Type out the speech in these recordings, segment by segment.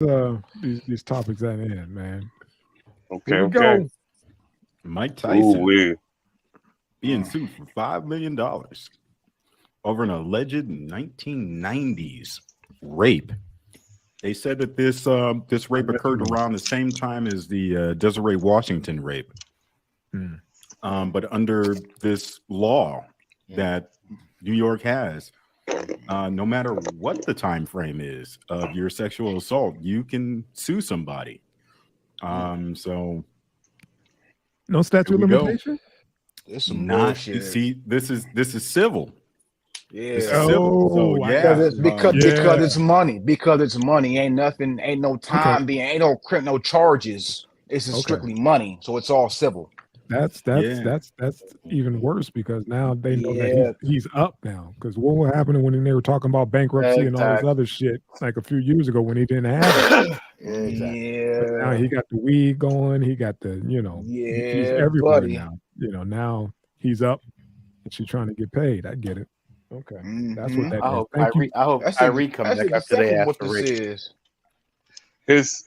these topics at end, man. Okay, Here we okay. go. Mike Ooh, Tyson we. being sued for $5 million over an alleged 1990s rape. They said that this rape occurred around the same time as the Desiree Washington rape. But under this law that New York has, no matter what the time frame is of your sexual assault, you can sue somebody. So No statute of here we go. limitation. It's some Not bullshit. see, this is civil. This is Yeah. civil. So Oh, I yeah, Because it's because Yeah. it's money. Because it's money. Ain't nothing. Ain't no time being. Ain't no charges. It's just Okay. strictly money. So it's all civil. That's Yeah. even worse because now they know Yeah. that he's up now. Because what was happening when they were talking about bankruptcy and all this Exactly. other shit like a few years ago when he didn't have it. Exactly. But now he Yeah. got the weed going. He got the he's Yeah, everywhere buddy. now. Now he's up and she's trying to get paid. I get it. Okay, that's what Mhm. that I is. hope Thank you. Kyrie comes back after they exactly ask what for this rape. is. It's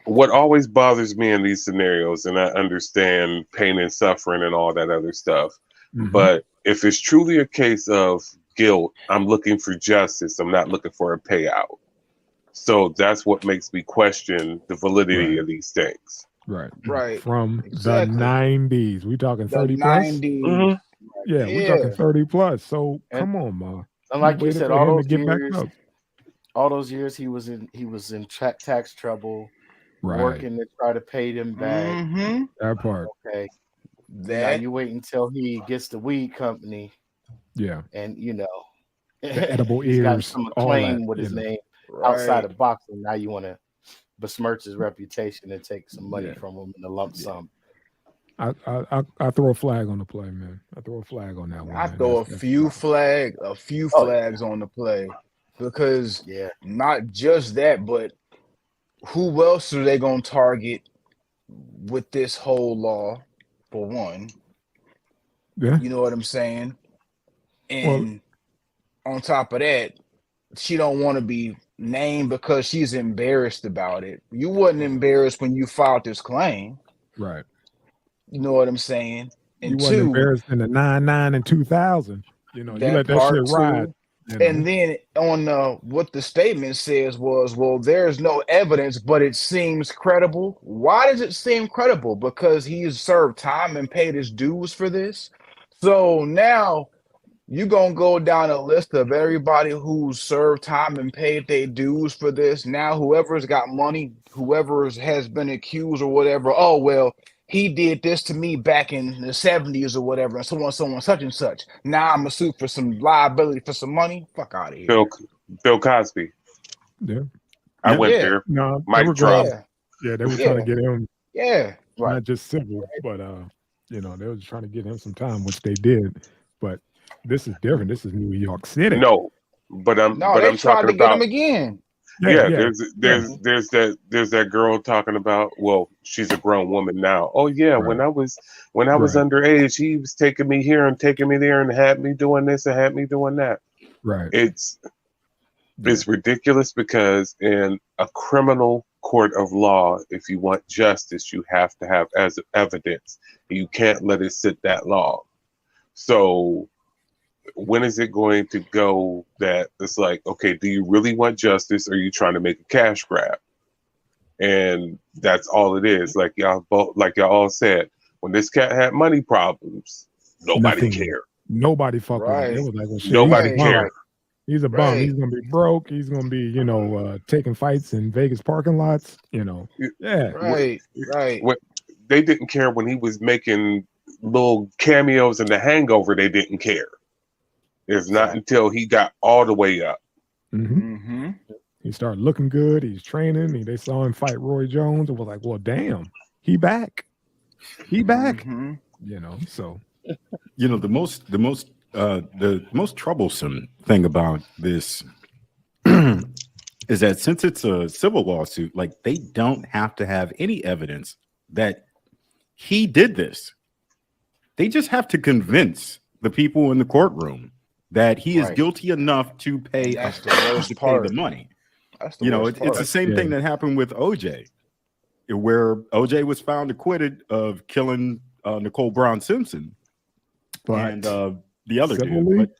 what always bothers me in these scenarios, and I understand pain and suffering and all that other stuff. Mhm. But if it's truly a case of guilt, I'm looking for justice. I'm not looking for a payout. So that's what makes me question the validity Right. of these things. Right. Right. From Exactly. the 90s. We talking The 30 plus? 90s. Mhm. Yeah, we're talking Yeah. 30 plus. So And, come on, ma. and like you Waiting said, for him to get back up. all those years he was in tax trouble, Right. working to try to pay them back. Mm-hmm. That part. Okay, now That. you wait until he gets the weed company, Yeah. and The edible he's got ears, some all that. acclaim with his name Right. outside of boxing. Now you want to besmirch his reputation and take some money Yeah. from him in a lump sum. I throw a flag on the play, man. I throw a flag on that one. I man. throw That's- a few flags on the play because Yeah, not just that, but who else are they gonna target with this whole law? For one, Yeah. you know what I'm saying, and on top of that, she don't want to be named because she's embarrassed about it. You wasn't embarrassed when you filed this claim. Right. You know what I'm saying? You And wasn't two, embarrassed in the 99 and 2000. You that let that part shit ride. too. And then on what the statement says was, well, there's no evidence, but it seems credible. Why does it seem credible? Because he's served time and paid his dues for this. So now you're gonna go down a list of everybody who's served time and paid their dues for this. Now, whoever's got money, whoever has been accused or whatever, oh well, he did this to me back in the 70s or whatever, and so on, such and such. Now I'm a suit for some liability for some money. Fuck out of here. Bill Cosby. Yeah. I went Yeah. there. No, they Mic were drop. going, Yeah, they were Yeah. trying to get him yeah. Right. not just civil, but they were just trying to get him some time, which they did. But this is different. This is New York City. No, but I'm No, but they I'm tried talking to get about him again. yeah. There's that girl talking about. Well, she's a grown woman now. Oh yeah, Right. when I was underage, he was taking me here and taking me there and had me doing this and had me doing that. Right. It's ridiculous because in a criminal court of law, if you want justice, you have to have as evidence. You can't let it sit that long. So when is it going to go that it's like, okay, do you really want justice or are you trying to make a cash grab? And that's all it is. Like y'all all said, when this cat had money problems, nobody Nothing. cared. Nobody fucked with him. Right. It was like, well, shit, Nobody he's a bum. cared. He's a bum. Right. He's gonna be broke. He's gonna be, taking fights in Vegas parking lots. Yeah. Right. Right. They didn't care when he was making little cameos in The Hangover. They didn't care. It's not until he got all the way up. hmm Mm-hmm. He started looking good. He's training. They saw him fight Roy Jones and was like, well, damn, he back. He back. Mm-hmm. So the most troublesome thing about this is that since it's a civil lawsuit, like they don't have to have any evidence that he did this. They just have to convince the people in the courtroom that he is Right. guilty enough to pay That's the worst pay part. the money. That's the You know, worst it's the part. same thing that happened with OJ, where OJ was found acquitted of killing Nicole Brown Simpson But and the other dude. civilly, But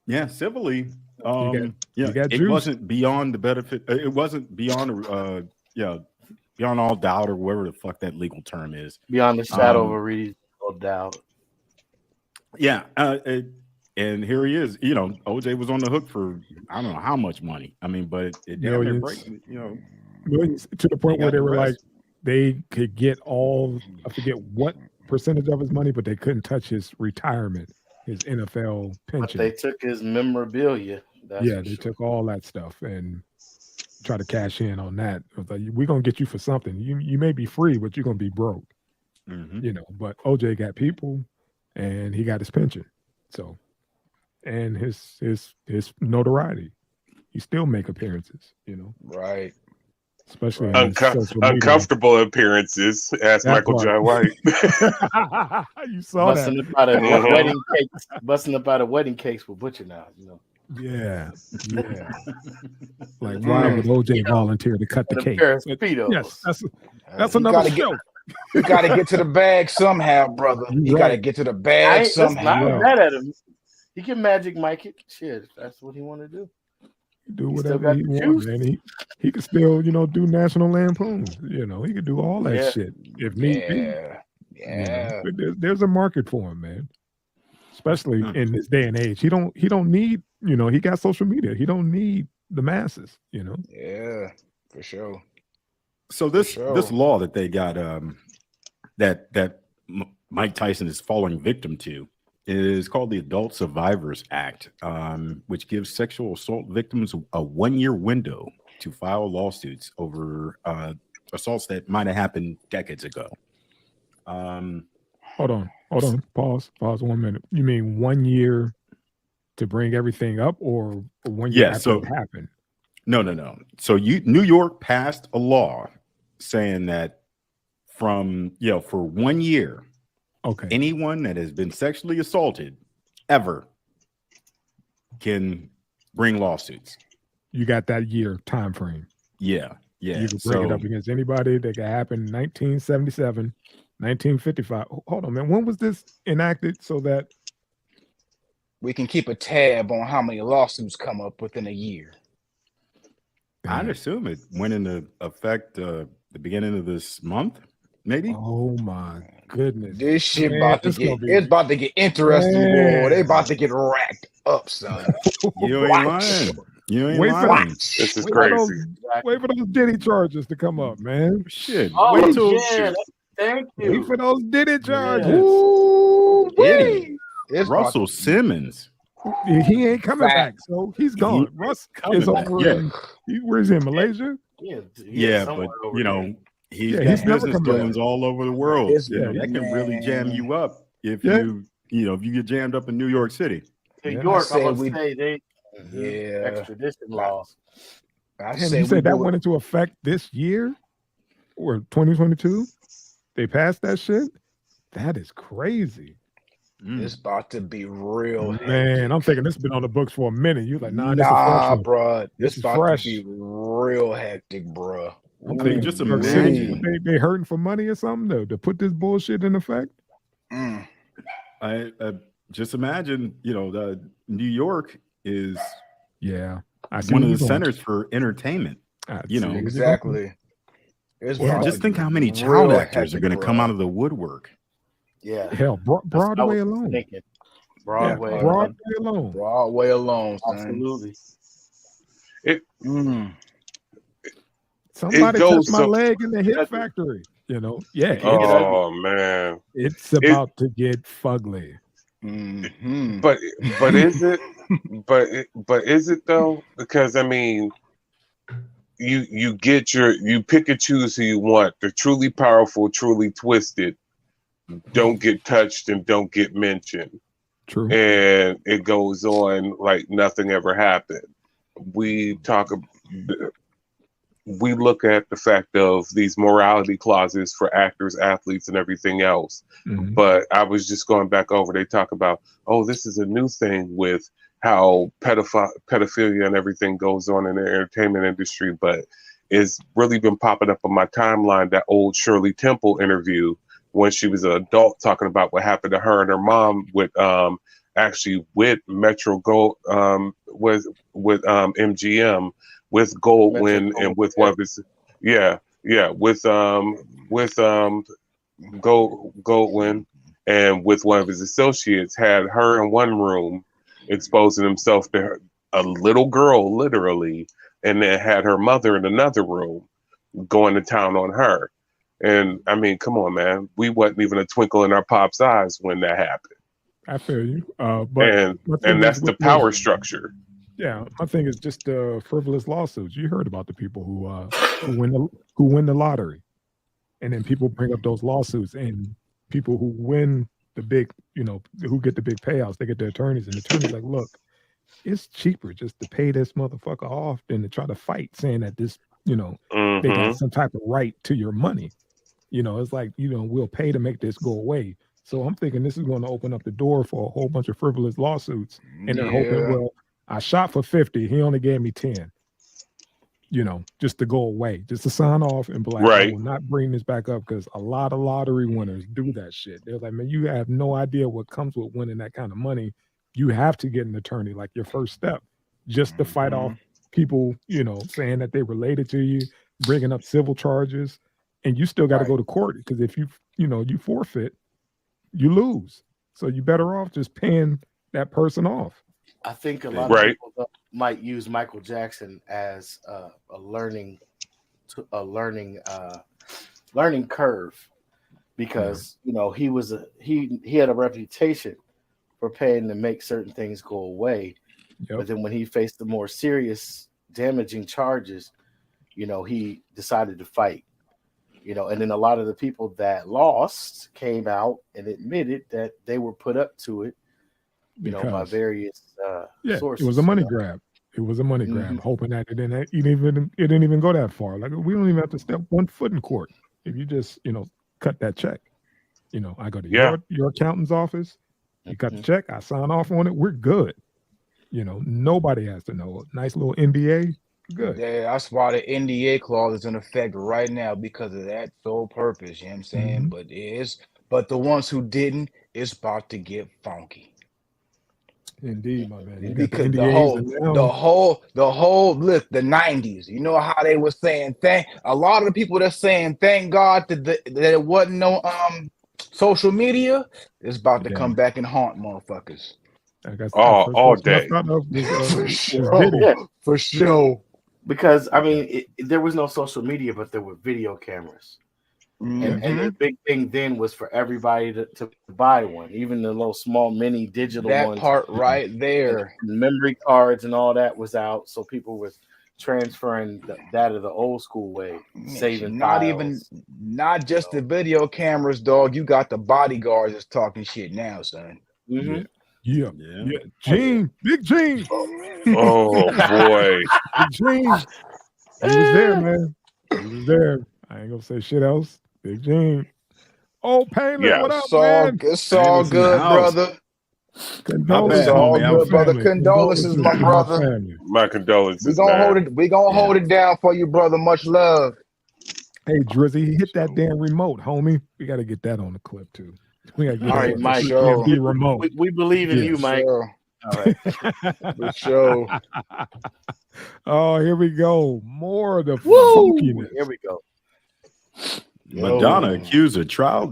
yeah, civilly, you got it juice. wasn't beyond the benefit. It wasn't beyond, beyond all doubt or whatever the fuck that legal term is. Beyond the shadow of a reasonable doubt. Yeah, and here he is. You know, OJ was on the hook for I don't know how much money. I mean, but it damn near Millions. break. You know, Millions, to the point He where got they were like, arrested. they could get all, I forget what percentage of his money, but they couldn't touch his retirement, his NFL But pension. they took his memorabilia. That's Yeah, for they sure. took all that stuff and try to cash in on that. It was like, we're gonna get you for something. You may be free, but you're gonna be broke. Mhm. You know. But OJ got people, and he got his pension. So, and his notoriety. He still make appearances. You know, Right. especially on social media. Uncomfortable appearances. Ask That Michael part. John White. You saw Busting that. up out of Mhm. wedding cakes. Busting up out of wedding cakes with Butcher now. You know. Yeah. Like, why would OJ volunteer to cut the The cake? pair of But speedos. yes, that's You another gotta show. You got to get to the bag somehow, brother. You You got to right. get to the I bag ain't, listen, I somehow. ain't mad at him. He can magic Mike it. Shit, if that's what he want to do. Do He still whatever got he the wants, juice. man. He could still, do National Lampoons. He could do all that Yeah. shit if need be. Yeah. Yeah. But there's a market for him, man. Especially Hmm. in this day and age. He don't need, he got social media. He don't need the masses, Yeah. For sure. So this sure. this law that they got that Mike Tyson is falling victim to is called the Adult Survivors Act, which gives sexual assault victims a 1-year window to file lawsuits over assaults that might have happened decades ago. Hold on. Pause 1 minute. You mean 1 year to bring everything up, or 1 year Yeah, after so- it happened? No. So New York passed a law saying that from for 1 year, Okay. anyone that has been sexually assaulted ever can bring lawsuits. You got that year time frame. Yeah. You can bring it up against anybody. That could happen in 1977, 1955. Hold on, man. When was this enacted so that We can keep a tab on how many lawsuits come up within a year. I'd assume it went into effect the beginning of this month, maybe. Oh my goodness. This shit Man, about to it's get gonna be- it's about to get interesting, Man. boy. They about to get racked up, son. You ain't lying. You ain't Wait for lying. This is Wait for those- crazy. Wait for those Diddy charges to come up, man. Shit. Oh, Wait till yeah. Thank Wait you. for those Diddy charges. Ooh, Diddy. it's Russell Simmons. He ain't coming Fact. back, so he's gone. Russ coming is back, over yeah. where's he in Malaysia? Yeah, somewhere but over you there. know, he's Yeah, got he's never business coming back. dealings all over the world. It's- You know, that can really jam you up if you get jammed up in New York City. New Yeah. York, I said I'm we- gonna say they Yeah. extradition laws. I Damn, say you we said that do went it. into effect this year or 2022? They passed that shit? That is crazy. It's about to be real. Man, I'm thinking this has been on the books for a minute. You like, nah, this is Nah, fresh. bro. This It's is about fresh. to be real hectic, bro. I'm I mean, thinking just New York City, imagine. they hurting for money or something though to put this bullshit in effect. Mm. I just imagine, the New York is Yeah, I see one where of the you're going. centers for entertainment. I you see know. where you're going. Exactly. It's Well, about Just to think be how many real child actors are hectic, going to bro. come out of the woodwork. Yeah. Hell, Broadway I was alone. thinking. Broadway. Yeah, Broadway alone. Broadway alone, son. Absolutely. Mm. Somebody goes touched my so- leg in the hit factory. Yeah, Oh man. it's about to get fugly. Mhm. But is it? But is it though? Because I mean, you pick and choose who you want. The truly powerful, truly twisted, don't get touched and don't get mentioned, True. and it goes on like nothing ever happened. We look at the fact of these morality clauses for actors, athletes, and everything else. Mhm. But I was just going back over. They talk about, oh, this is a new thing with how pedophilia and everything goes on in the entertainment industry, but it's really been popping up on my timeline, that old Shirley Temple interview when she was an adult, talking about what happened to her and her mom with actually with Metro Gold with MGM, with Goldwyn, and with one of his Goldwyn, and with one of his associates, had her in one room exposing himself to her, a little girl literally, and then had her mother in another room going to town on her. And I mean, come on, man. We wasn't even a twinkle in our pop's eyes when that happened. I feel you. And But that's the power structure. Yeah, my thing is just frivolous lawsuits. You heard about the people who win the lottery, and then people bring up those lawsuits, and people who win the big, who get the big payouts, they get the attorneys, and the attorneys like, look, it's cheaper just to pay this motherfucker off than to try to fight, saying that this, they got some type of right to your money. It's like, we'll pay to make this go away. So I'm thinking this is going to open up the door for a whole bunch of frivolous lawsuits, and they're hoping, well, I shot for 50, he only gave me 10. Just to go away, just to sign off and be like, I will not bring this back up, because a lot of lottery winners do that shit. They're like, man, you have no idea what comes with winning that kind of money. You have to get an attorney, like your first step, just to fight off people, saying that they related to you, bringing up civil charges, and you still got to go to court, because if you forfeit, you lose. So you better off just paying that person off. I think a lot of people might use Michael Jackson as a learning curve, because he had a reputation for paying to make certain things go away. But then when he faced the more serious, damaging charges, he decided to fight. And then a lot of the people that lost came out and admitted that they were put up to it, by various sources. It was a money grab. It was a money grab, hoping that it didn't even go that far. Like, we don't even have to step one foot in court if you just cut that check. I go to your accountant's office, you cut the check, I sign off on it, we're good. Nobody has to know. Nice little NDA, good. Yeah, that's why the NDA clause is in effect right now, because of that sole purpose. You know what I'm saying? But the ones who didn't, it's about to get funky. Indeed, my man. Because the whole look, the 90s. You know how they were saying a lot of the people that's saying thank God that it wasn't no social media is about to come back and haunt motherfuckers. All day. For sure. Because there was no social media, but there were video cameras. And the big thing then was for everybody to buy one, even the little small mini digital ones. That part right there. And memory cards and all that was out, so people was transferring that of the old school way, saving not just the video cameras, dog. You got the bodyguards that's talking shit now, son. Yeah. Gene, Big Gene. Oh boy, Big Gene. He was there, man. He was there. I ain't gonna say shit else. Big Gene. Oh, Painless, what up, man? It's all good, brother. Condolences, all good, brother. Condolences, my brother. My condolences. We gonna hold it down for you, brother. Much love. Hey, Drizzy, hit that damn remote, homie. We got to get that on the clip too. We got to get all right, Mike. Remote. We believe in you, Mike. Sure. All right. For sure. Oh, here we go. More of the funkiness. Here we go. Madonna accused a trial